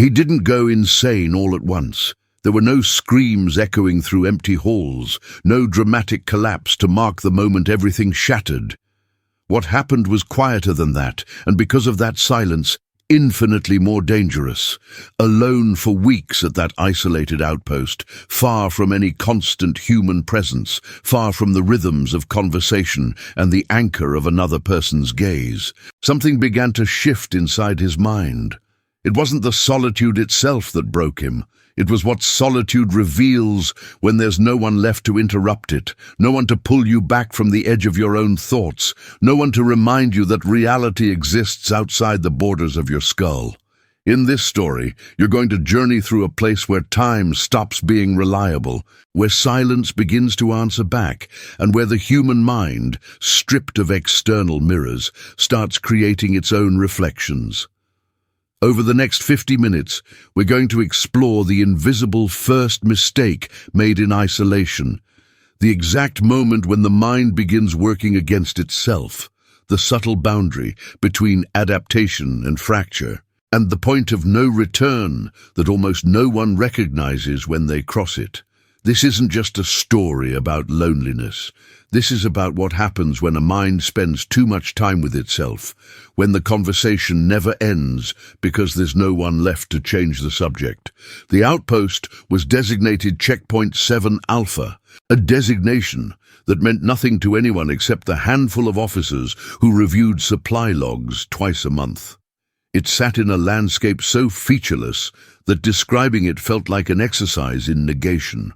He didn't go insane all at once. There were no screams echoing through empty halls, no dramatic collapse to mark the moment everything shattered. What happened was quieter than that, and because of that silence, infinitely more dangerous. Alone for weeks at that isolated outpost, far from any constant human presence, far from the rhythms of conversation and the anchor of another person's gaze, something began to shift inside his mind. It wasn't the solitude itself that broke him. It was what solitude reveals when there's no one left to interrupt it, no one to pull you back from the edge of your own thoughts, no one to remind you that reality exists outside the borders of your skull. In this story, you're going to journey through a place where time stops being reliable, where silence begins to answer back, and where the human mind, stripped of external mirrors, starts creating its own reflections. Over the next 50 minutes, we're going to explore the invisible first mistake made in isolation, the exact moment when the mind begins working against itself, the subtle boundary between adaptation and fracture, and the point of no return that almost no one recognizes when they cross it. This isn't just a story about loneliness. This is about what happens when a mind spends too much time with itself, when the conversation never ends because there's no one left to change the subject. The Outpost was designated Checkpoint 7 Alpha, a designation that meant nothing to anyone except the handful of officers who reviewed supply logs twice a month. It sat in a landscape so featureless that describing it felt like an exercise in negation.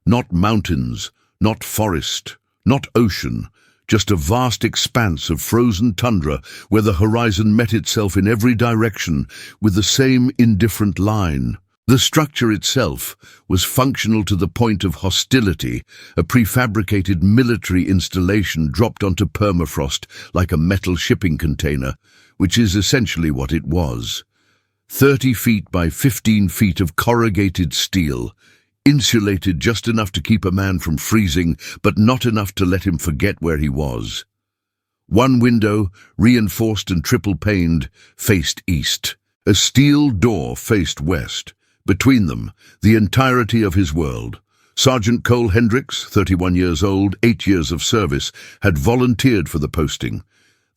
Not mountains, not forest, not ocean, just a vast expanse of frozen tundra where the horizon met itself in every direction with the same indifferent line. The structure itself was functional to the point of hostility, a prefabricated military installation dropped onto permafrost like a metal shipping container, which is essentially what it was. 30 feet by 15 feet of corrugated steel, insulated just enough to keep a man from freezing, but not enough to let him forget where he was. One window, reinforced and triple-paned, faced east. A steel door faced west. Between them, the entirety of his world. Sergeant Cole Hendricks, 31 years old, 8 years of service, had volunteered for the posting.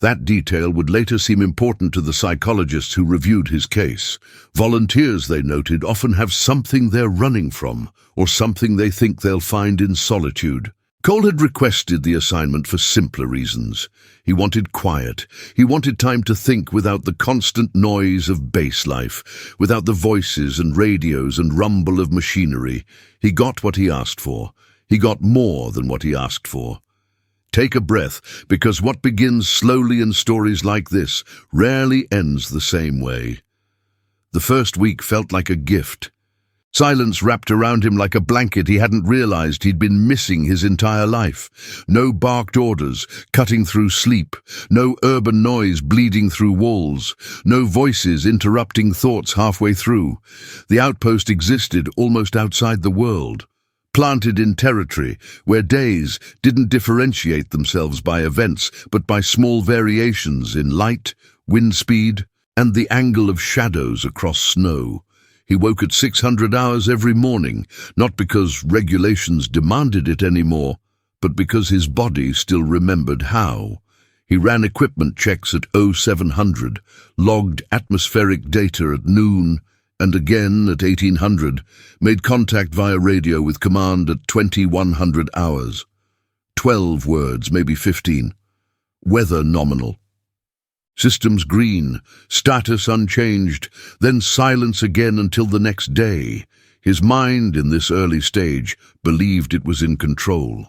That detail would later seem important to the psychologists who reviewed his case. Volunteers, they noted, often have something they're running from, or something they think they'll find in solitude. Cole had requested the assignment for simpler reasons. He wanted quiet. He wanted time to think without the constant noise of base life, without the voices and radios and rumble of machinery. He got what he asked for. He got more than what he asked for. Take a breath, because what begins slowly in stories like this rarely ends the same way. The first week felt like a gift. Silence wrapped around him like a blanket he hadn't realized he'd been missing his entire life. No barked orders cutting through sleep, no urban noise bleeding through walls, no voices interrupting thoughts halfway through. The outpost existed almost outside the world. Planted in territory where days didn't differentiate themselves by events, but by small variations in light, wind speed, and the angle of shadows across snow. He woke at 600 hours every morning, not because regulations demanded it anymore, but because his body still remembered how. He ran equipment checks at 0700, logged atmospheric data at noon, and again at 1800, made contact via radio with command at 2100 hours. 12 words, maybe 15. Weather nominal. Systems green, status unchanged, then silence again until the next day. His mind, in this early stage, believed it was in control.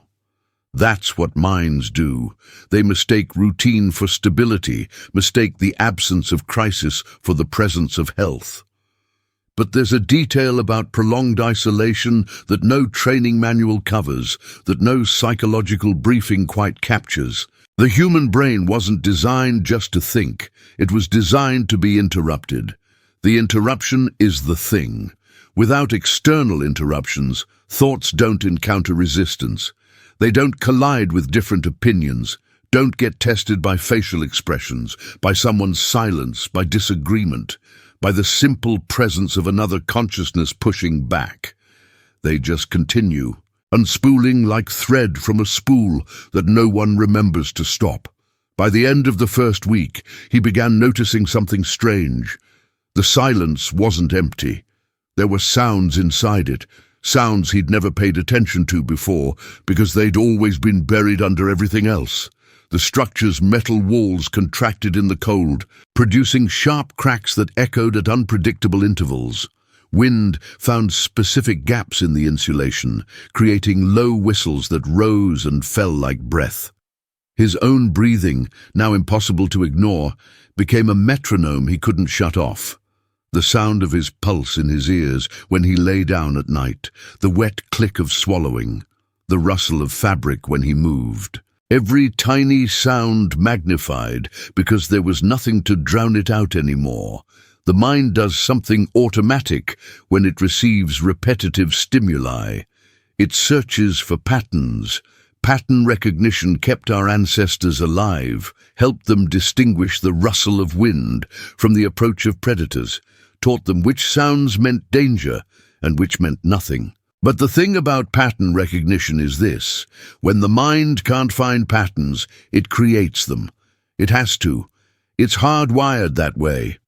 That's what minds do. They mistake routine for stability, mistake the absence of crisis for the presence of health. But there's a detail about prolonged isolation that no training manual covers, that no psychological briefing quite captures. The human brain wasn't designed just to think. It was designed to be interrupted. The interruption is the thing. Without external interruptions, thoughts don't encounter resistance. They don't collide with different opinions, don't get tested by facial expressions, by someone's silence, by disagreement. by the simple presence of another consciousness pushing back. They just continue, unspooling like thread from a spool that no one remembers to stop. By the end of the first week, he began noticing something strange. The silence wasn't empty. There were sounds inside it, sounds he'd never paid attention to before because they'd always been buried under everything else. The structure's metal walls contracted in the cold, producing sharp cracks that echoed at unpredictable intervals. Wind found specific gaps in the insulation, creating low whistles that rose and fell like breath. His own breathing, now impossible to ignore, became a metronome he couldn't shut off. The sound of his pulse in his ears when he lay down at night, the wet click of swallowing, the rustle of fabric when he moved. Every tiny sound magnified because there was nothing to drown it out anymore. The mind does something automatic when it receives repetitive stimuli. It searches for patterns. Pattern recognition kept our ancestors alive, helped them distinguish the rustle of wind from the approach of predators, taught them which sounds meant danger and which meant nothing. But the thing about pattern recognition is this: when the mind can't find patterns, it creates them. It has to. It's hardwired that way.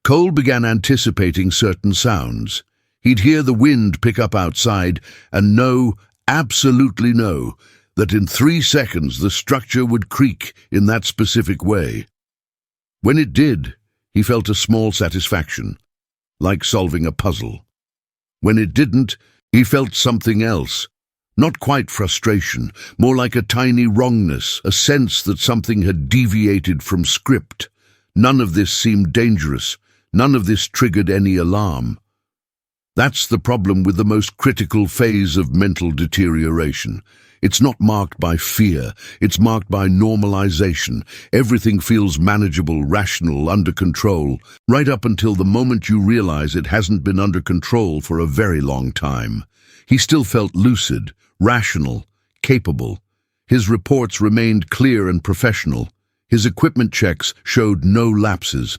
Cole began anticipating certain sounds. He'd hear the wind pick up outside and know, absolutely know, that in 3 seconds the structure would creak in that specific way. When it did, he felt a small satisfaction, like solving a puzzle. When it didn't, he felt something else. Not quite frustration, more like a tiny wrongness, a sense that something had deviated from script. None of this seemed dangerous. None of this triggered any alarm. That's the problem with the most critical phase of mental deterioration. It's not marked by fear, it's marked by normalization. Everything feels manageable, rational, under control, right up until the moment you realize it hasn't been under control for a very long time. He still felt lucid, rational, capable. His reports remained clear and professional. His equipment checks showed no lapses.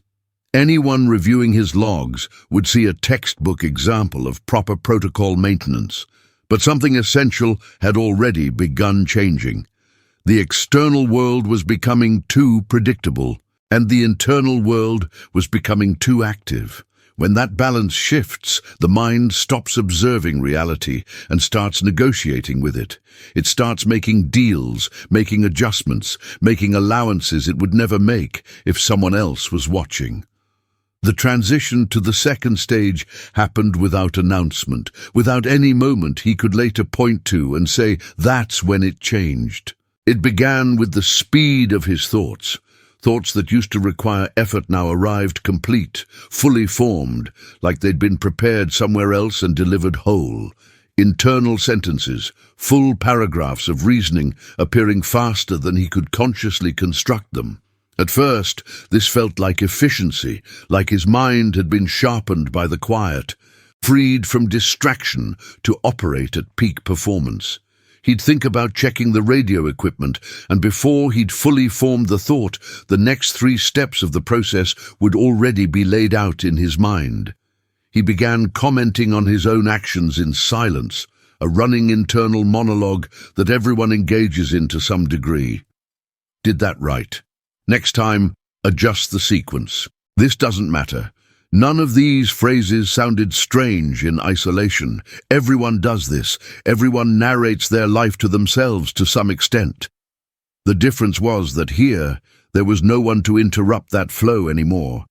Anyone reviewing his logs would see a textbook example of proper protocol maintenance. But something essential had already begun changing. The external world was becoming too predictable, and the internal world was becoming too active. When that balance shifts, the mind stops observing reality and starts negotiating with it. It starts making deals, making adjustments, making allowances it would never make if someone else was watching. The transition to the second stage happened without announcement, without any moment he could later point to and say, that's when it changed. It began with the speed of his thoughts. Thoughts that used to require effort now arrived complete, fully formed, like they'd been prepared somewhere else and delivered whole. Internal sentences, full paragraphs of reasoning appearing faster than he could consciously construct them. At first, this felt like efficiency, like his mind had been sharpened by the quiet, freed from distraction to operate at peak performance. He'd think about checking the radio equipment, and before he'd fully formed the thought, the next 3 steps of the process would already be laid out in his mind. He began commenting on his own actions in silence, a running internal monologue that everyone engages in to some degree. Did that right. Next time, adjust the sequence. This doesn't matter. None of these phrases sounded strange in isolation. Everyone does this. Everyone narrates their life to themselves to some extent. The difference was that here, there was no one to interrupt that flow anymore.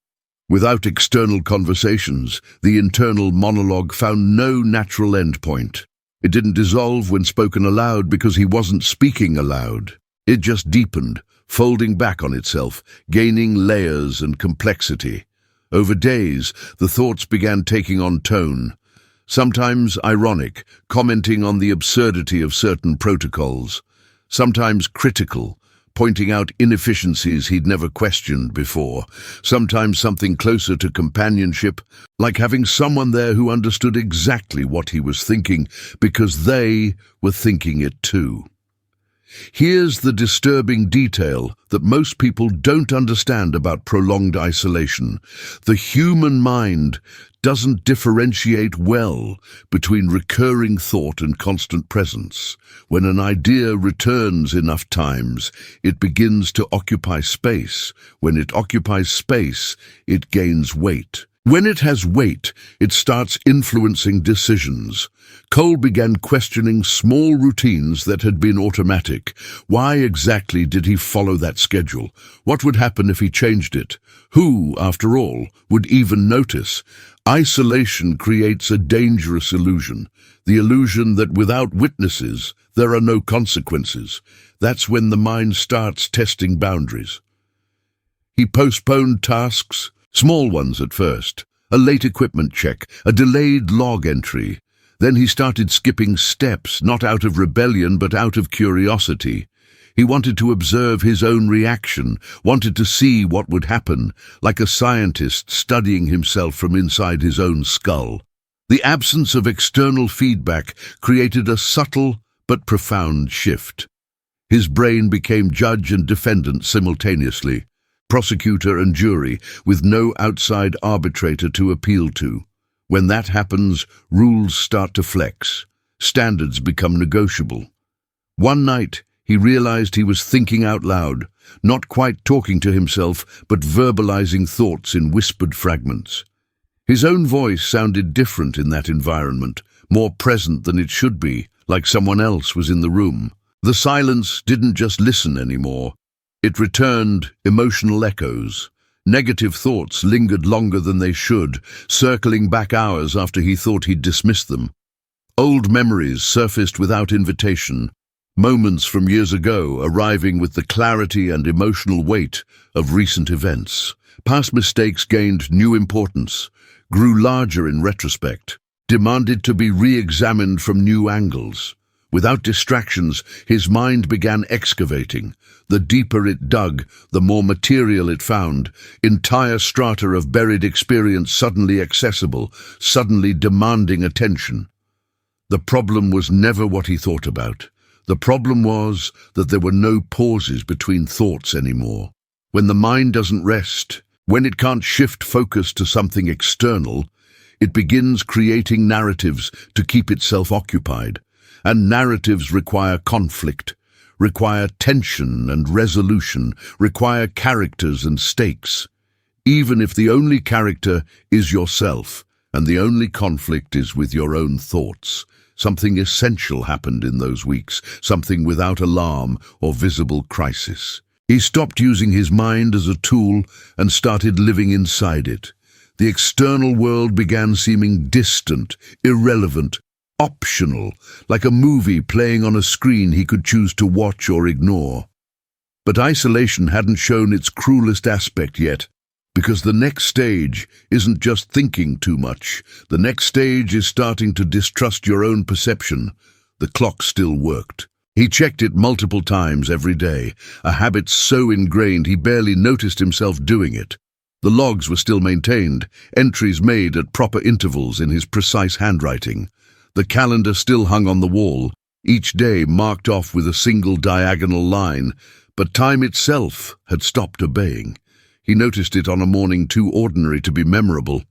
Without external conversations, the internal monologue found no natural endpoint. It didn't dissolve when spoken aloud because he wasn't speaking aloud. It just deepened, folding back on itself, gaining layers and complexity. Over days, the thoughts began taking on tone, sometimes ironic, commenting on the absurdity of certain protocols, sometimes critical, pointing out inefficiencies he'd never questioned before, sometimes something closer to companionship, like having someone there who understood exactly what he was thinking because they were thinking it too. Here's the disturbing detail that most people don't understand about prolonged isolation. The human mind doesn't differentiate well between recurring thought and constant presence. When an idea returns enough times, it begins to occupy space. When it occupies space, it gains weight. When it has weight, it starts influencing decisions. Cole began questioning small routines that had been automatic. Why exactly did he follow that schedule? What would happen if he changed it? Who, after all, would even notice? Isolation creates a dangerous illusion, the illusion that without witnesses, there are no consequences. That's when the mind starts testing boundaries. He postponed tasks, small ones at first, a late equipment check, a delayed log entry. Then he started skipping steps, not out of rebellion but out of curiosity. He wanted to observe his own reaction, wanted to see what would happen, like a scientist studying himself from inside his own skull. The absence of external feedback created a subtle but profound shift. His brain became judge and defendant simultaneously, prosecutor and jury, with no outside arbitrator to appeal to. When that happens, rules start to flex. Standards become negotiable. One night, he realized he was thinking out loud, not quite talking to himself, but verbalizing thoughts in whispered fragments. His own voice sounded different in that environment, more present than it should be, like someone else was in the room. The silence didn't just listen anymore. It returned emotional echoes. Negative thoughts lingered longer than they should, circling back hours after he thought he'd dismissed them. Old memories surfaced without invitation, moments from years ago arriving with the clarity and emotional weight of recent events. Past mistakes gained new importance, grew larger in retrospect, demanded to be re-examined from new angles. Without distractions, his mind began excavating. The deeper it dug, the more material it found. Entire strata of buried experience suddenly accessible, suddenly demanding attention. The problem was never what he thought about. The problem was that there were no pauses between thoughts anymore. When the mind doesn't rest, when it can't shift focus to something external, it begins creating narratives to keep itself occupied. And narratives require conflict, require tension and resolution, require characters and stakes. Even if the only character is yourself, and the only conflict is with your own thoughts. Something essential happened in those weeks, something without alarm or visible crisis. He stopped using his mind as a tool and started living inside it. The external world began seeming distant, irrelevant, optional, like a movie playing on a screen he could choose to watch or ignore. But isolation hadn't shown its cruelest aspect yet, because the next stage isn't just thinking too much. The next stage is starting to distrust your own perception. The clock still worked. He checked it multiple times every day, a habit so ingrained he barely noticed himself doing it. The logs were still maintained, entries made at proper intervals in his precise handwriting. The calendar still hung on the wall, each day marked off with a single diagonal line, but time itself had stopped obeying. He noticed it on a morning too ordinary to be memorable,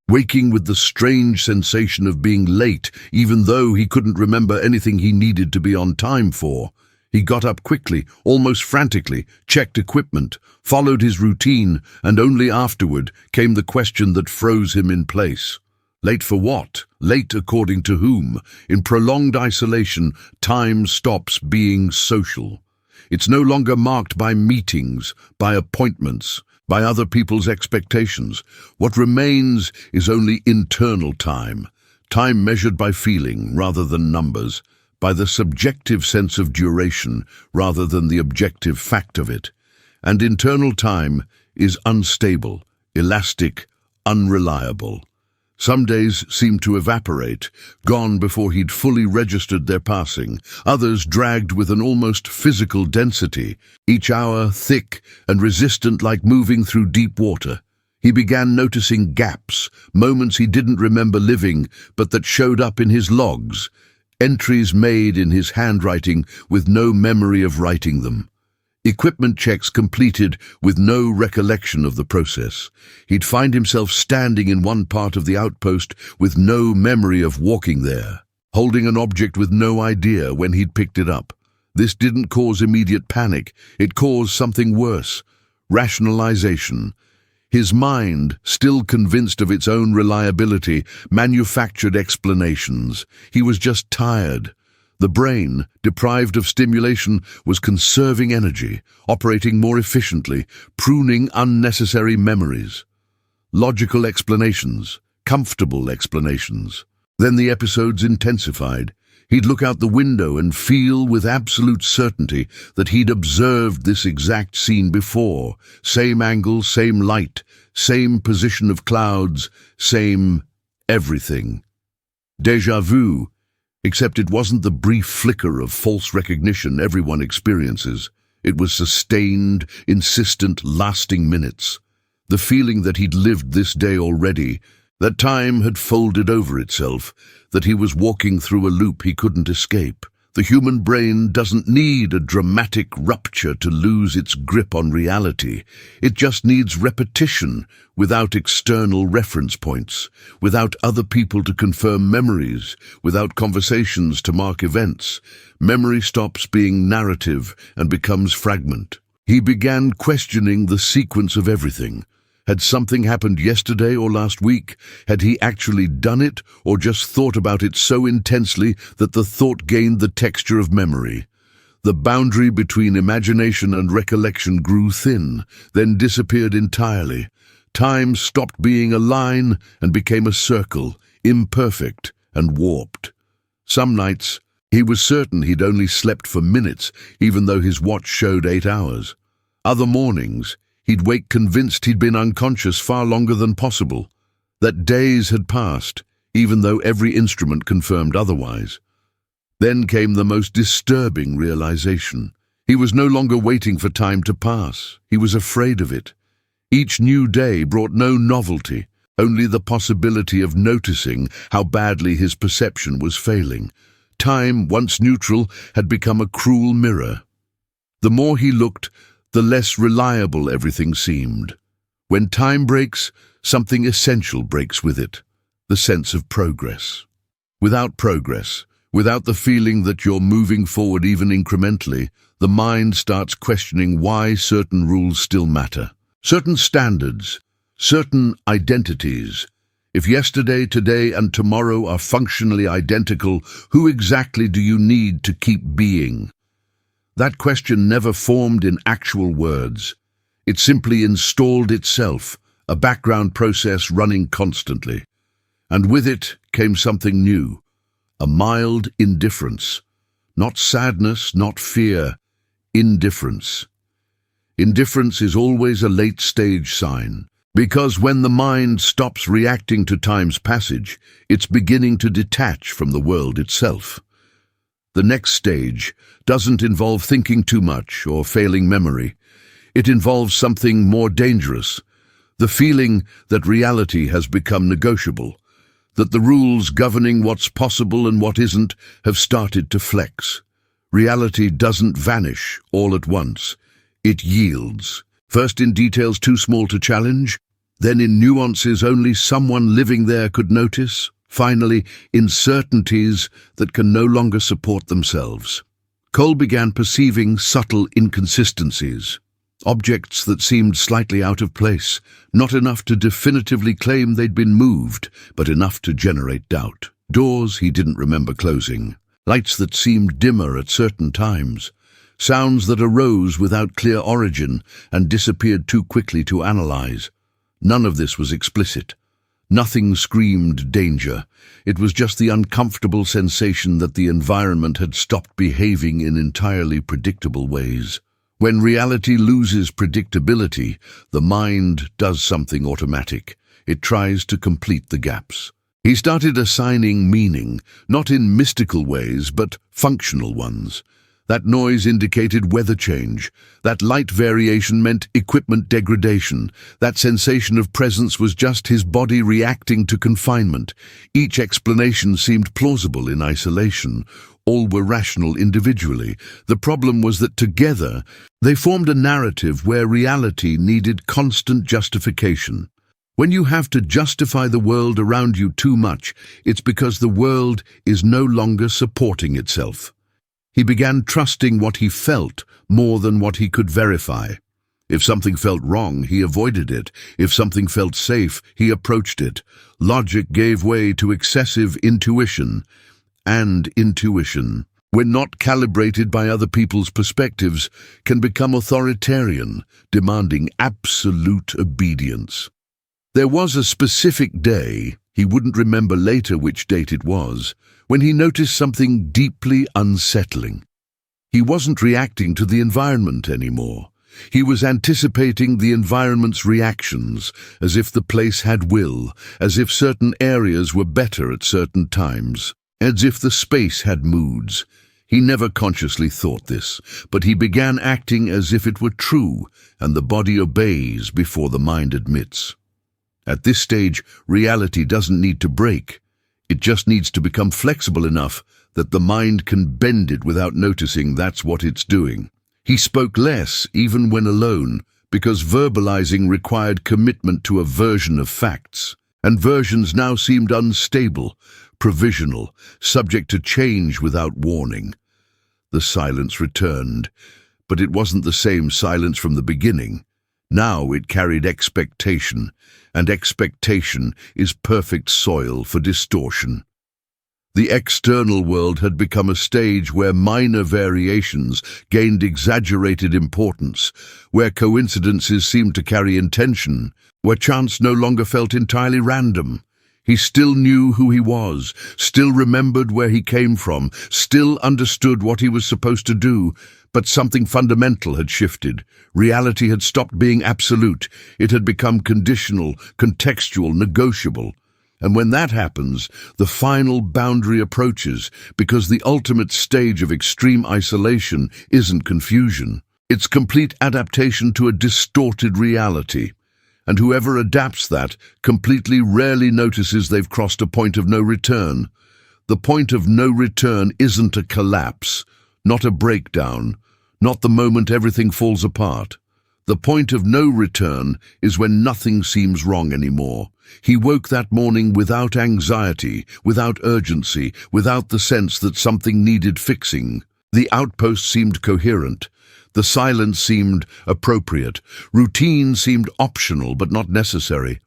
waking with the strange sensation of being late, even though he couldn't remember anything he needed to be on time for. He got up quickly, almost frantically, checked equipment, followed his routine, and only afterward came the question that froze him in place. Late for what? Late according to whom? In prolonged isolation, time stops being social. It's no longer marked by meetings, by appointments, by other people's expectations. What remains is only internal time, time measured by feeling rather than numbers, by the subjective sense of duration rather than the objective fact of it. And internal time is unstable, elastic, unreliable. Some days seemed to evaporate, gone before he'd fully registered their passing. Others dragged with an almost physical density, each hour thick and resistant like moving through deep water. He began noticing gaps, moments he didn't remember living, but that showed up in his logs. Entries made in his handwriting with no memory of writing them. Equipment checks completed with no recollection of the process. He'd find himself standing in one part of the outpost with no memory of walking there, holding an object with no idea when he'd picked it up. This didn't cause immediate panic. It caused something worse: rationalization. His mind, still convinced of its own reliability, manufactured explanations. He was just tired. The brain, deprived of stimulation, was conserving energy, operating more efficiently, pruning unnecessary memories. Logical explanations, comfortable explanations. Then the episodes intensified. He'd look out the window and feel with absolute certainty that he'd observed this exact scene before. Same angle, same light, same position of clouds, same everything. Déjà vu, except it wasn't the brief flicker of false recognition everyone experiences. It was sustained, insistent, lasting minutes. The feeling that he'd lived this day already, that time had folded over itself, that he was walking through a loop he couldn't escape. The human brain doesn't need a dramatic rupture to lose its grip on reality. It just needs repetition, without external reference points, without other people to confirm memories, without conversations to mark events. Memory stops being narrative and becomes fragment. He began questioning the sequence of everything. Had something happened yesterday or last week? Had he actually done it, or just thought about it so intensely that the thought gained the texture of memory? The boundary between imagination and recollection grew thin, then disappeared entirely. Time stopped being a line and became a circle, imperfect and warped. Some nights, he was certain he'd only slept for minutes, even though his watch showed 8 hours. Other mornings, he'd wake convinced he'd been unconscious far longer than possible, that days had passed, even though every instrument confirmed otherwise. Then came the most disturbing realization. He was no longer waiting for time to pass. He was afraid of it. Each new day brought no novelty, only the possibility of noticing how badly his perception was failing. Time, once neutral, had become a cruel mirror. The more he looked, the less reliable everything seemed. When time breaks, something essential breaks with it: the sense of progress. Without progress, without the feeling that you're moving forward even incrementally, the mind starts questioning why certain rules still matter. Certain standards, certain identities. If yesterday, today, and tomorrow are functionally identical, who exactly do you need to keep being? That question never formed in actual words. It simply installed itself, a background process running constantly. And with it came something new, a mild indifference. Not sadness, not fear, indifference. Indifference is always a late-stage sign, because when the mind stops reacting to time's passage, it's beginning to detach from the world itself. The next stage doesn't involve thinking too much or failing memory. It involves something more dangerous, the feeling that reality has become negotiable, that the rules governing what's possible and what isn't have started to flex. Reality doesn't vanish all at once. It yields, first in details too small to challenge, then in nuances only someone living there could notice, finally in certainties that can no longer support themselves. Cole began perceiving subtle inconsistencies, objects that seemed slightly out of place, not enough to definitively claim they'd been moved, but enough to generate doubt. Doors he didn't remember closing, lights that seemed dimmer at certain times, sounds that arose without clear origin and disappeared too quickly to analyze. None of this was explicit. Nothing screamed danger. It was just the uncomfortable sensation that the environment had stopped behaving in entirely predictable ways. When reality loses predictability, the mind does something automatic. It tries to complete the gaps. He started assigning meaning, not in mystical ways, but functional ones. That noise indicated weather change. That light variation meant equipment degradation. That sensation of presence was just his body reacting to confinement. Each explanation seemed plausible in isolation. All were rational individually. The problem was that together, they formed a narrative where reality needed constant justification. When you have to justify the world around you too much, it's because the world is no longer supporting itself. He began trusting what he felt more than what he could verify. If something felt wrong, he avoided it. If something felt safe, he approached it. Logic gave way to excessive intuition. And intuition, when not calibrated by other people's perspectives, can become authoritarian, demanding absolute obedience. There was a specific day, he wouldn't remember later which date it was, when he noticed something deeply unsettling. He wasn't reacting to the environment anymore. He was anticipating the environment's reactions, as if the place had will, as if certain areas were better at certain times, as if the space had moods. He never consciously thought this, but he began acting as if it were true, and the body obeys before the mind admits. At this stage, reality doesn't need to break. It just needs to become flexible enough that the mind can bend it without noticing that's what it's doing. He spoke less, even when alone, because verbalizing required commitment to a version of facts, and versions now seemed unstable, provisional, subject to change without warning. The silence returned, but it wasn't the same silence from the beginning. Now it carried expectation, and expectation is perfect soil for distortion. The external world had become a stage where minor variations gained exaggerated importance, where coincidences seemed to carry intention, where chance no longer felt entirely random. He still knew who he was, still remembered where he came from, still understood what he was supposed to do, but something fundamental had shifted. Reality had stopped being absolute. It had become conditional, contextual, negotiable. And when that happens, the final boundary approaches, because the ultimate stage of extreme isolation isn't confusion. It's complete adaptation to a distorted reality. And whoever adapts that completely rarely notices they've crossed a point of no return. The point of no return isn't a collapse, not a breakdown, not the moment everything falls apart. The point of no return is when nothing seems wrong anymore. He woke that morning without anxiety, without urgency, without the sense that something needed fixing. The outpost seemed coherent. The silence seemed appropriate. Routine seemed optional but not necessary.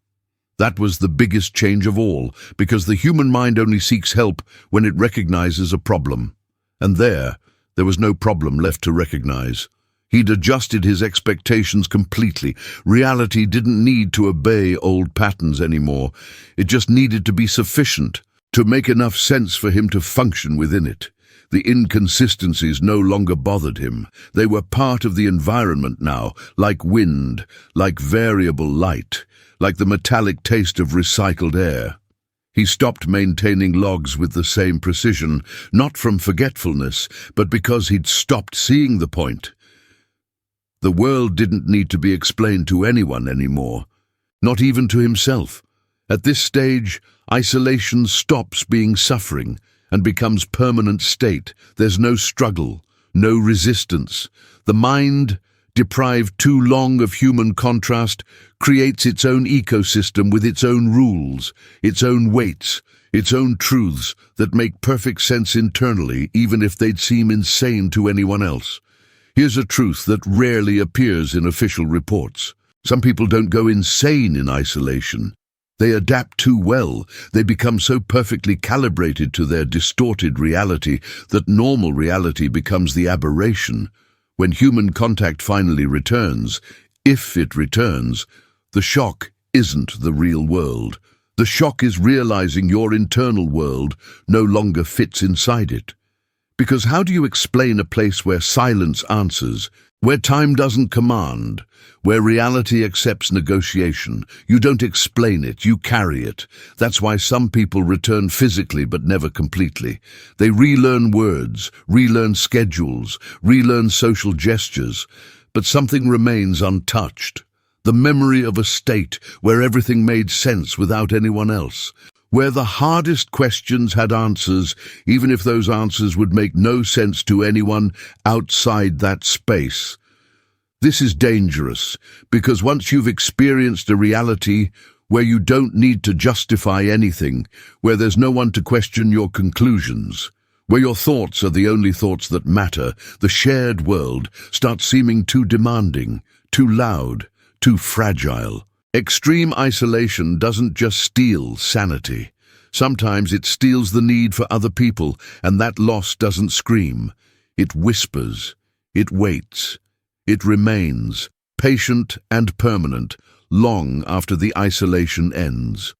That was the biggest change of all, because the human mind only seeks help when it recognizes a problem. And there was no problem left to recognize. He'd adjusted his expectations completely. Reality didn't need to obey old patterns anymore. It just needed to be sufficient, to make enough sense for him to function within it. The inconsistencies no longer bothered him. They were part of the environment now, like wind, like variable light, like the metallic taste of recycled air. He stopped maintaining logs with the same precision, not from forgetfulness, but because he'd stopped seeing the point. The world didn't need to be explained to anyone anymore, not even to himself. At this stage, isolation stops being suffering and becomes permanent state. There's no struggle, no resistance. The mind, deprived too long of human contrast, creates its own ecosystem with its own rules, its own weights, its own truths that make perfect sense internally, even if they'd seem insane to anyone else. Here's a truth that rarely appears in official reports. Some people don't go insane in isolation. They adapt too well. They become so perfectly calibrated to their distorted reality that normal reality becomes the aberration. When human contact finally returns, if it returns, the shock isn't the real world. The shock is realizing your internal world no longer fits inside it. Because how do you explain a place where silence answers, where time doesn't command, where reality accepts negotiation? You don't explain it, you carry it. That's why some people return physically but never completely. They relearn words, relearn schedules, relearn social gestures, but something remains untouched. The memory of a state where everything made sense without anyone else, where the hardest questions had answers, even if those answers would make no sense to anyone outside that space. This is dangerous, because once you've experienced a reality where you don't need to justify anything, where there's no one to question your conclusions, where your thoughts are the only thoughts that matter, the shared world starts seeming too demanding, too loud, too fragile. Extreme isolation doesn't just steal sanity. Sometimes it steals the need for other people, and that loss doesn't scream. It whispers. It waits. It remains, patient and permanent, long after the isolation ends.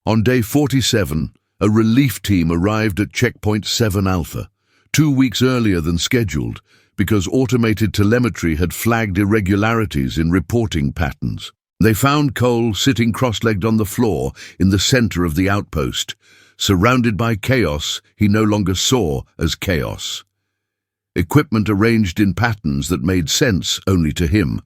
On day 47, a relief team arrived at Checkpoint 7 Alpha, 2 weeks earlier than scheduled, because automated telemetry had flagged irregularities in reporting patterns. They found Cole sitting cross-legged on the floor in the center of the outpost, surrounded by chaos he no longer saw as chaos. Equipment arranged in patterns that made sense only to him.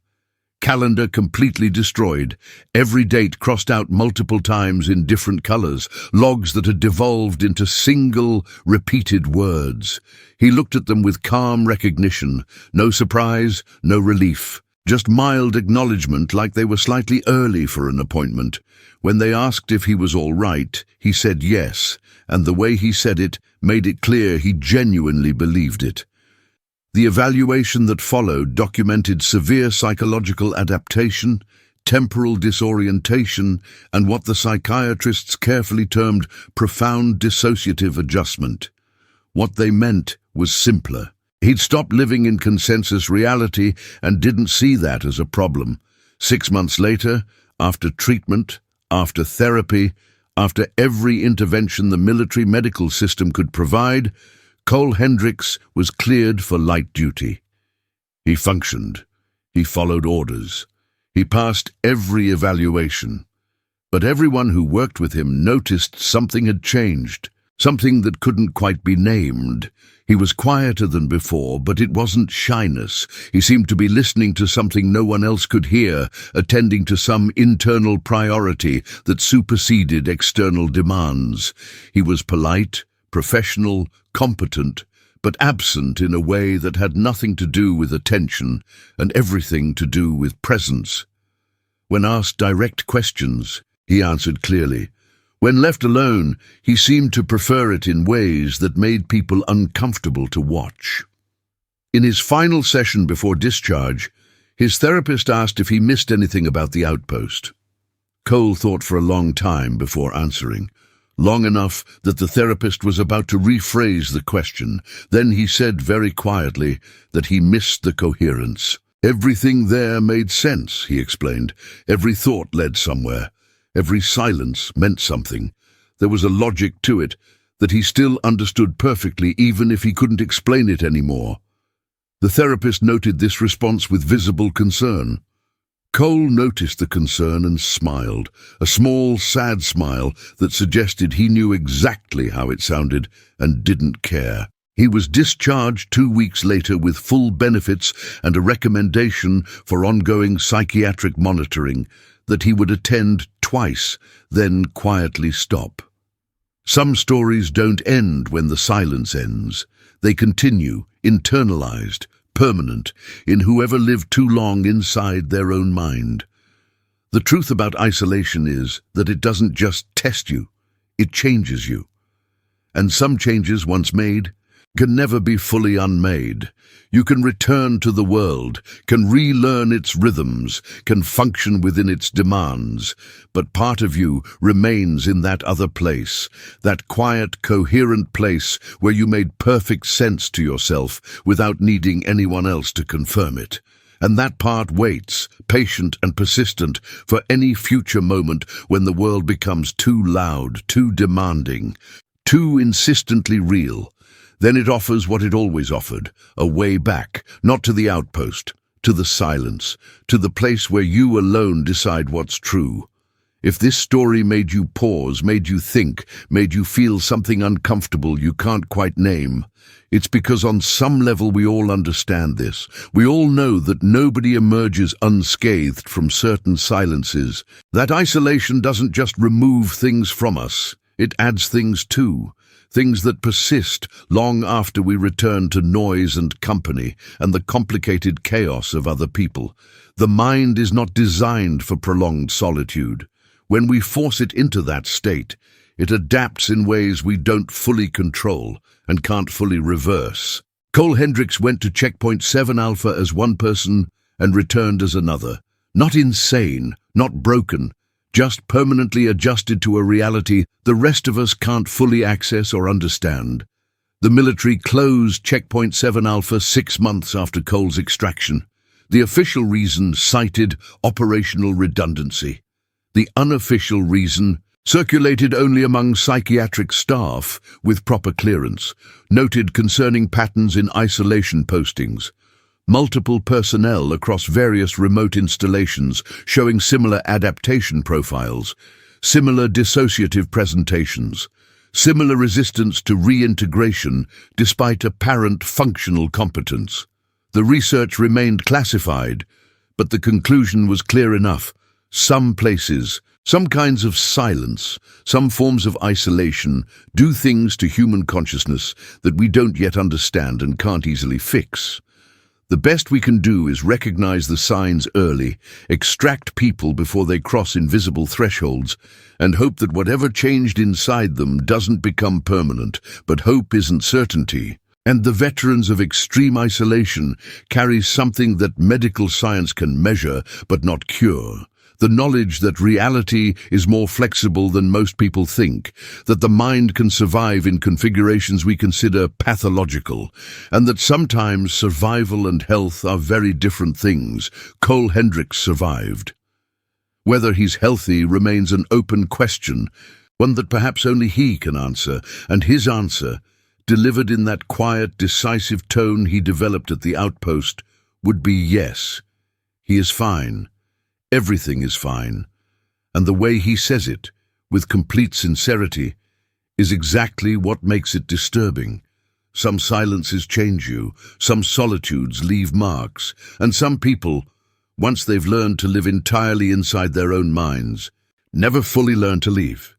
Calendar completely destroyed, every date crossed out multiple times in different colors, logs that had devolved into single, repeated words. He looked at them with calm recognition, no surprise, no relief, just mild acknowledgement like they were slightly early for an appointment. When they asked if he was all right, he said yes, and the way he said it made it clear he genuinely believed it. The evaluation that followed documented severe psychological adaptation, temporal disorientation, and what the psychiatrists carefully termed profound dissociative adjustment. What they meant was simpler. He'd stopped living in consensus reality and didn't see that as a problem. 6 months later, after treatment, after therapy, after every intervention the military medical system could provide, Cole Hendricks was cleared for light duty. He functioned. He followed orders. He passed every evaluation. But everyone who worked with him noticed something had changed, something that couldn't quite be named. He was quieter than before, but it wasn't shyness. He seemed to be listening to something no one else could hear, attending to some internal priority that superseded external demands. He was polite, professional, competent, but absent in a way that had nothing to do with attention and everything to do with presence. When asked direct questions, he answered clearly. When left alone, he seemed to prefer it in ways that made people uncomfortable to watch. In his final session before discharge, his therapist asked if he missed anything about the outpost. Cole thought for a long time before answering. Long enough that the therapist was about to rephrase the question. Then he said very quietly that he missed the coherence. Everything there made sense, he explained. Every thought led somewhere. Every silence meant something. There was a logic to it that he still understood perfectly, even if he couldn't explain it anymore. The therapist noted this response with visible concern. Cole noticed the concern and smiled, a small, sad smile that suggested he knew exactly how it sounded and didn't care. He was discharged 2 weeks later with full benefits and a recommendation for ongoing psychiatric monitoring that he would attend twice, then quietly stop. Some stories don't end when the silence ends. They continue, internalized, permanent, in whoever lived too long inside their own mind. The truth about isolation is that it doesn't just test you, it changes you. And some changes once made can never be fully unmade. You can return to the world, can relearn its rhythms, can function within its demands, but part of you remains in that other place, that quiet, coherent place where you made perfect sense to yourself without needing anyone else to confirm it. And that part waits, patient and persistent, for any future moment when the world becomes too loud, too demanding, too insistently real. Then it offers what it always offered, a way back, not to the outpost, to the silence, to the place where you alone decide what's true. If this story made you pause, made you think, made you feel something uncomfortable you can't quite name, it's because on some level we all understand this. We all know that nobody emerges unscathed from certain silences. That isolation doesn't just remove things from us, it adds things too. Things that persist long after we return to noise and company and the complicated chaos of other people. The mind is not designed for prolonged solitude. When we force it into that state, it adapts in ways we don't fully control and can't fully reverse. Cole Hendricks went to Checkpoint 7 Alpha as one person and returned as another. Not insane, not broken, just permanently adjusted to a reality the rest of us can't fully access or understand. The military closed Checkpoint 7 Alpha 6 months after Cole's extraction. The official reason cited operational redundancy. The unofficial reason, circulated only among psychiatric staff with proper clearance, noted concerning patterns in isolation postings. Multiple personnel across various remote installations showing similar adaptation profiles, similar dissociative presentations, similar resistance to reintegration despite apparent functional competence. The research remained classified, but the conclusion was clear enough. Some places, some kinds of silence, some forms of isolation do things to human consciousness that we don't yet understand and can't easily fix. The best we can do is recognize the signs early, extract people before they cross invisible thresholds, and hope that whatever changed inside them doesn't become permanent. But hope isn't certainty. And the veterans of extreme isolation carry something that medical science can measure but not cure. The knowledge that reality is more flexible than most people think, that the mind can survive in configurations we consider pathological, and that sometimes survival and health are very different things. Cole Hendricks survived. Whether he's healthy remains an open question, one that perhaps only he can answer, and his answer, delivered in that quiet, decisive tone he developed at the outpost, would be yes. He is fine. Everything is fine, and the way he says it, with complete sincerity, is exactly what makes it disturbing. Some silences change you, some solitudes leave marks, and some people, once they've learned to live entirely inside their own minds, never fully learn to leave.